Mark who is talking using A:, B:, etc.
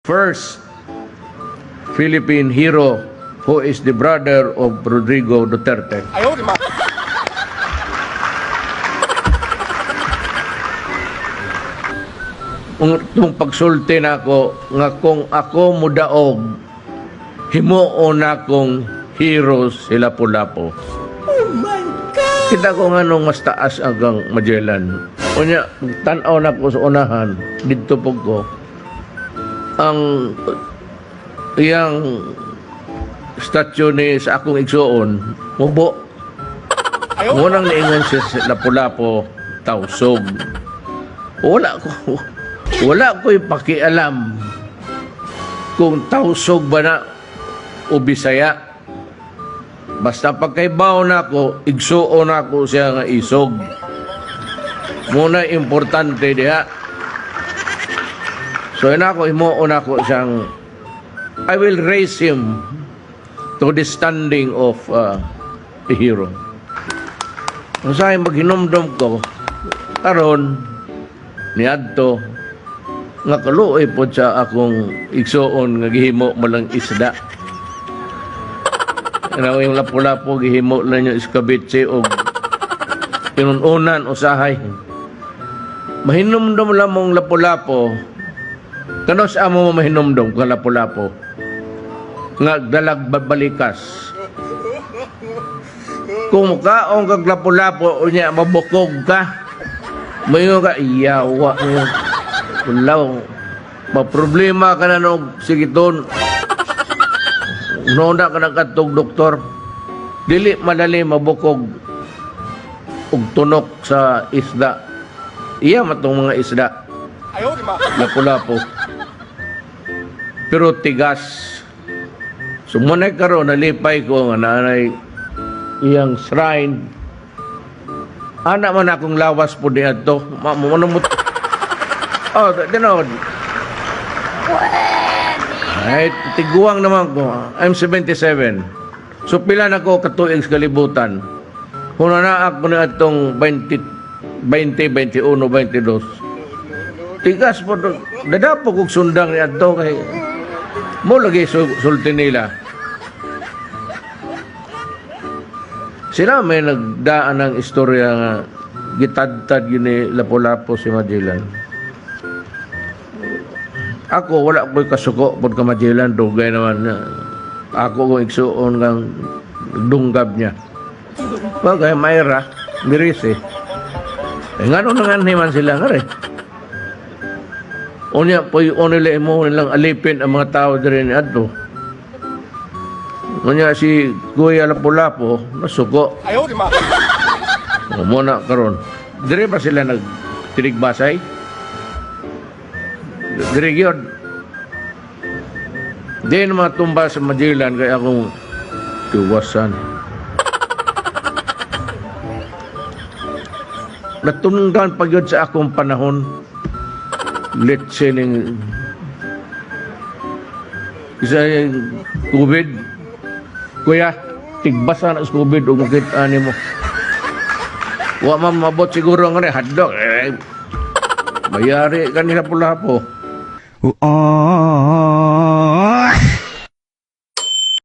A: first Philippine hero who is the brother of Rodrigo Duterte. Kung pagsulti na ako, nga kung ako mudaog, himuon akong heroes sila Lapu-Lapu.
B: Oh my God!
A: Kita ko nga nung mas taas hanggang Magellan. Kunya, tanaw na ko sa unahan, dito po ko, ang iyang statue ni sa akong igsuon, mubo. Munang niingon siya sa Lapu-Lapu, tausog. Wala ko ipakialam kung tausog ba na o Bisaya. Basta pagkaibaw na ako, igsuon ako siya nga isog. Muna importante diha. So yun ako, himuon ako siyang, I will raise him to the standing of a hero. Kung sa'yo maghinumdum ko, karon niadto, nga kaluoy po sa akong igsuon nga gihimo malang isda. Ano yung Lapu-Lapu gihimo lang yung iskabitse o pinununan o sahay. Mahinumdum lang mong Lapu-Lapu. Kano sa amo mo mahinumdum ka Lapu-Lapu? Nga dalag babalikas. Kung kaong kag Lapu-Lapu o niya mabukog ka, mayo ka iyawa mo. Kulaw, maproblema ka na nung sigiton. Nona ka ng katong doktor. Dili madali mabukog ug tunok sa isda. Iya matong mga isda. Lapu-Lapu. Pero tigas. Sumunay karon nalipay ko nga nanay iyang shrine. Ana man akong lawas po diha to. Manumot. Oh, dinod. Ay, tiguang naman ko. I'm 77. So, pila na ko katuig sa kalibutan. Kung na ako na itong 20, 21, 22. Tigas po. Dadapo kong sundang niya ito. Kay, mo lagi sulti nila. Sila may nagdaan ng istorya nga gitad-tad yun ni Lapu-Lapu si Magellan. Ako, wala ko'y kasuko pag ka Magellan, dugay naman na. Ako kung igsuon ng dunggab niya. Bagay, Mayra, miris eh. Nga nung nanganiman sila nga rin. Unya, po yung nila mo nilang alipin ang mga tao din ato. Unya, si Kuya Lapu-Lapu, nasuko. Muna karon. Dire ba sila nagtirigbasay? Dire yun. Di naman tumba sa Magellan kaya akong tiwasan. Natununggan pag yun sa akong panahon. Let's say isa yung COVID. Kuya, tigbasa na sa COVID o makita mo. Wa mabot siguro nga rin, hadlok. Mayari kanila Lapu-Lapu.